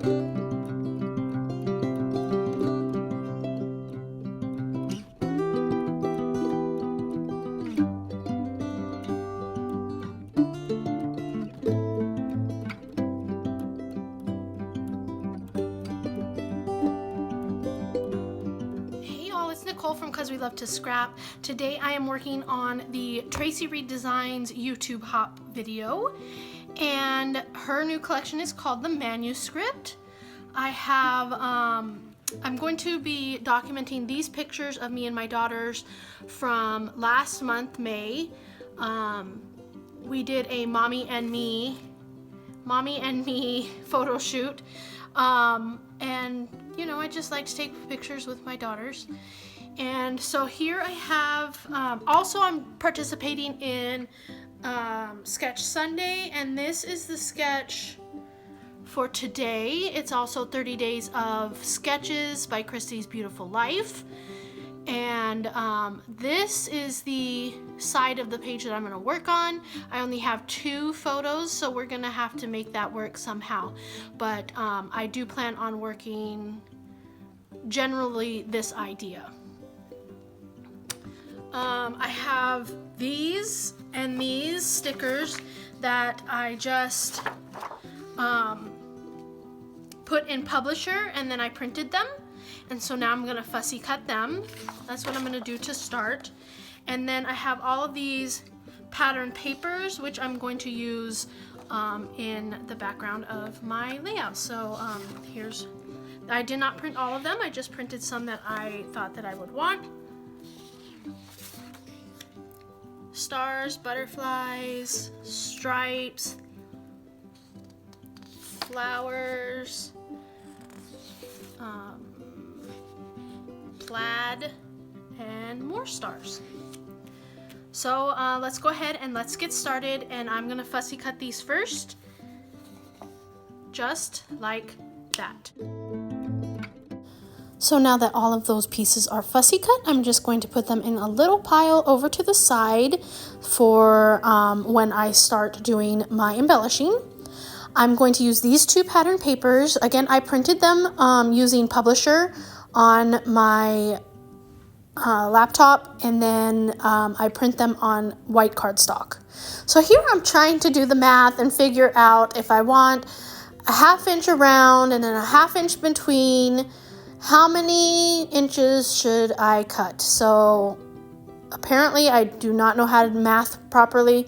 It's Nicole from Cause We Love to Scrap. Today I am working on the Traci Redesigns YouTube hop video, and her new collection is called the Manuscript. I'm going to be documenting these pictures of me and my daughters from last month, May. We did a mommy and me photo shoot, and you know, I just like to take pictures with my daughters. And so here I have, also I'm participating in Sketch Sunday, and this is the sketch for today. It's also 30 Days of Sketches by Christy's Beautiful Life. And this is the side of the page that I'm going to work on. I only have 2 photos, so we're going to have to make that work somehow. But I do plan on working generally this idea. I have these and these stickers that I just put in Publisher, and then I printed them. And so now I'm gonna fussy cut them. That's what I'm gonna do to start. And then I have all of these pattern papers, which I'm going to use in the background of my layout. So I did not print all of them. I just printed some that I thought that I would want. Stars, butterflies, stripes, flowers, plaid, and more stars. So let's go ahead and let's get started, and I'm gonna fussy cut these first, just like that. So now that all of those pieces are fussy cut, I'm just going to put them in a little pile over to the side for when I start doing my embellishing. I'm going to use these 2 pattern papers. Again, I printed them using Publisher on my laptop, and then I print them on white cardstock. So here I'm trying to do the math and figure out if I want a 1/2 inch around and then a 1/2 inch between. How many inches should I cut? So apparently I do not know how to math properly,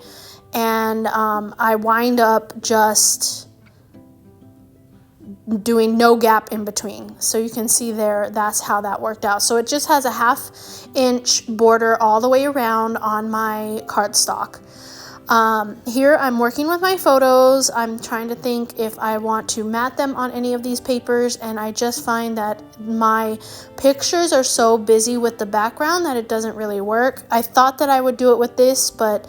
and I wind up just doing no gap in between. So you can see there, that's how that worked out. So it just has a 1/2 inch border all the way around on my cardstock. Here I'm working with my photos. I'm trying to think if I want to mat them on any of these papers, and I just find that my pictures are so busy with the background that it doesn't really work. I thought that I would do it with this, but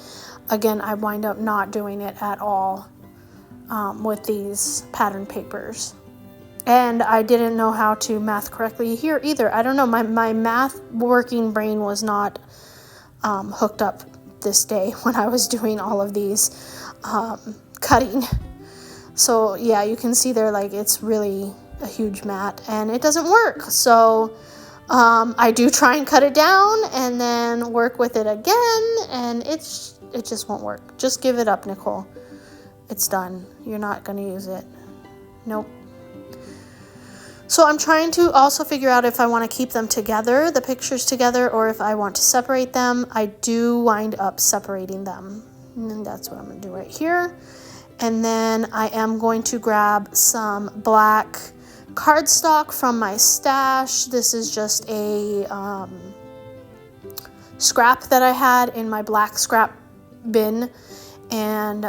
again, I wind up not doing it at all with these pattern papers. And I didn't know how to math correctly here either. I don't know, my math working brain was not hooked up this day when I was doing all of these cutting. So yeah, you can see there, like, it's really a huge mat and it doesn't work. So I do try and cut it down and then work with it again, and it just won't work. Just give it up, Nicole. It's done. You're not going to use it. Nope. So I'm trying to also figure out if I want to keep them together, the pictures together, or if I want to separate them. I do wind up separating them, and that's what I'm going to do right here. And then I am going to grab some black cardstock from my stash. This is just a scrap that I had in my black scrap bin, and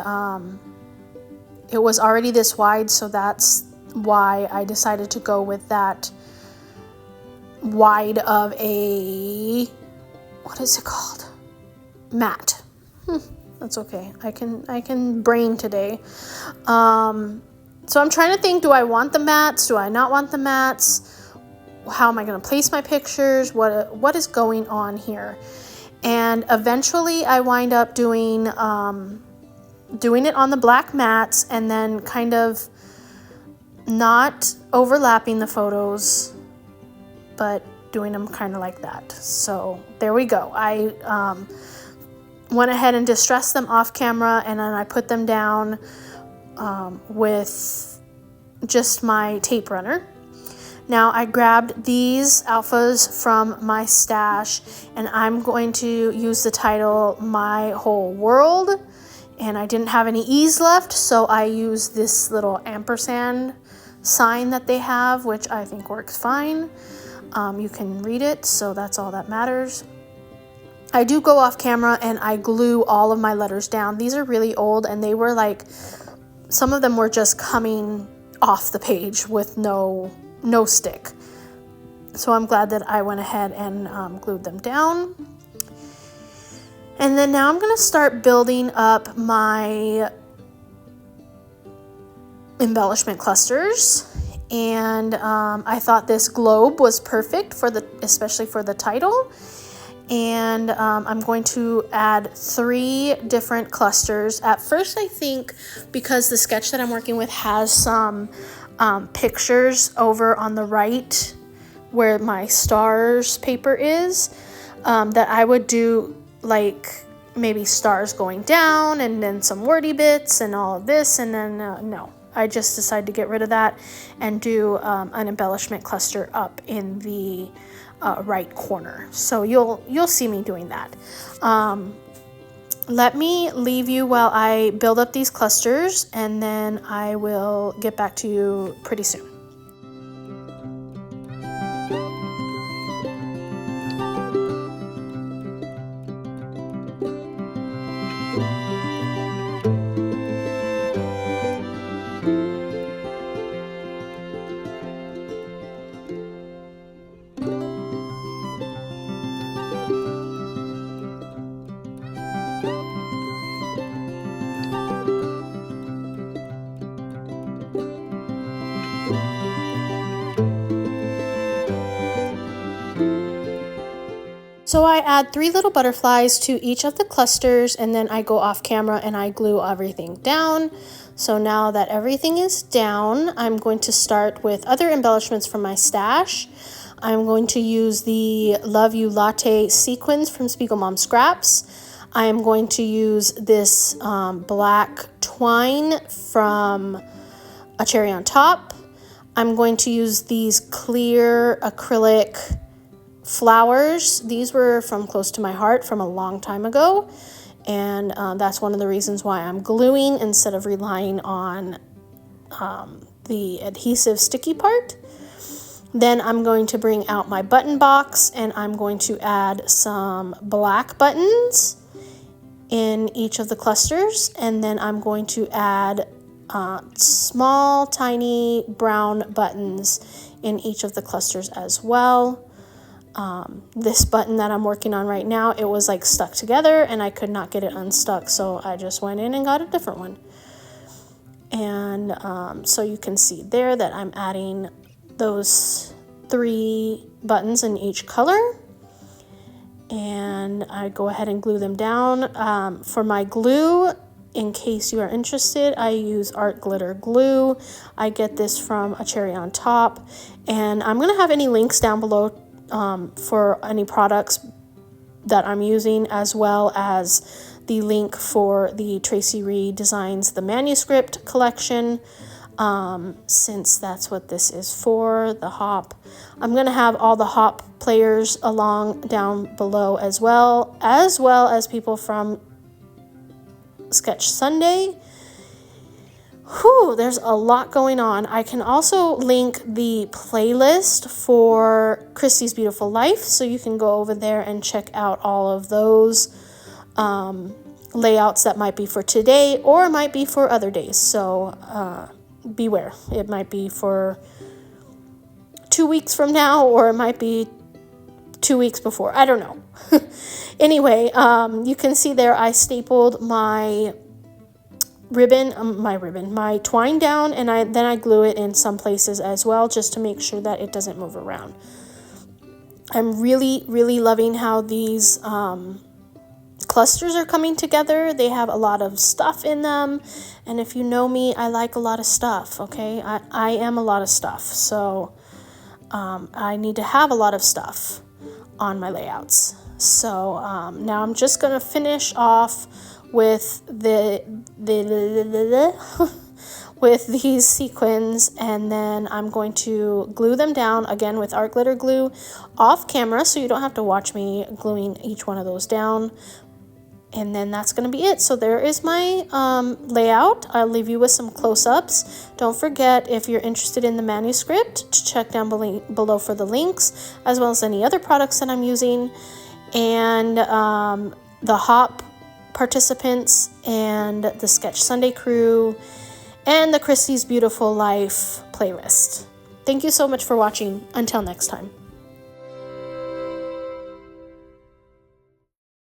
it was already this wide, so that's why I decided to go with that wide of a, what is it called? Mat. That's okay. I can brain today. So I'm trying to think, do I want the mats? Do I not want the mats? How am I going to place my pictures? What is going on here? And eventually I wind up doing it on the black mats, and then kind of not overlapping the photos, but doing them kind of like that. So there we go. I went ahead and distressed them off camera, and then I put them down with just my tape runner. Now I grabbed these alphas from my stash, and I'm going to use the title My Whole World, and I didn't have any E's left, so I used this little ampersand sign that they have, which I think works fine. You can read it, so that's all that matters. I do go off camera and I glue all of my letters down. These are really old, and they were like, some of them were just coming off the page with no stick. So I'm glad that I went ahead and glued them down. And then now I'm going to start building up my embellishment clusters. And I thought this globe was perfect for especially for the title. And I'm going to add 3 different clusters. At first, I think because the sketch that I'm working with has some pictures over on the right where my stars paper is, that I would do like maybe stars going down and then some wordy bits and all of this, and then no, I just decided to get rid of that and do an embellishment cluster up in the right corner. So you'll see me doing that. Let me leave you while I build up these clusters, and then I will get back to you pretty soon. So I add 3 little butterflies to each of the clusters, and then I go off camera and I glue everything down. So now that everything is down, I'm going to start with other embellishments from my stash. I'm going to use the Love You Latte sequins from Spiegel Mom Scraps. I am going to use this black twine from A Cherry on Top. I'm going to use these clear acrylic flowers. These were from Close to My Heart from a long time ago, and that's one of the reasons why I'm gluing instead of relying on the adhesive sticky part. Then I'm going to bring out my button box, and I'm going to add some black buttons in each of the clusters, and then I'm going to add small tiny brown buttons in each of the clusters as well. This button that I'm working on right now, it was like stuck together and I could not get it unstuck, so I just went in and got a different one. And so you can see there that I'm adding those 3 buttons in each color, and I go ahead and glue them down. For my glue, in case you are interested, I use Art Glitter Glue. I get this from A Cherry on Top, and I'm going to have any links down below for any products that I'm using, as well as the link for the Traci Reed Designs the Manuscript collection, since that's what this is for, the hop. I'm going to have all the hop players along down below as well as people from Sketch Sunday. Whew, there's a lot going on. I can also link the playlist for Christy's Beautiful Life, so you can go over there and check out all of those layouts that might be for today or might be for other days. So beware. It might be for 2 weeks from now, or it might be 2 weeks before. I don't know. Anyway, you can see there I stapled my my twine down, and then I glue it in some places as well, just to make sure that it doesn't move around. I'm really loving how these clusters are coming together. They have a lot of stuff in them. And if you know me, I like a lot of stuff, okay? I am a lot of stuff. So I need to have a lot of stuff on my layouts. So now I'm just going to finish off with with these sequins, and then I'm going to glue them down again with art glitter glue off camera, so you don't have to watch me gluing each one of those down. And then that's going to be it. So there is my layout. I'll leave you with some close-ups. Don't forget, if you're interested in the manuscript, to check down below for the links, as well as any other products that I'm using, and the HOP participants, and the Sketch Sunday crew, and the Christie's Beautiful Life playlist. Thank you so much for watching. Until next time.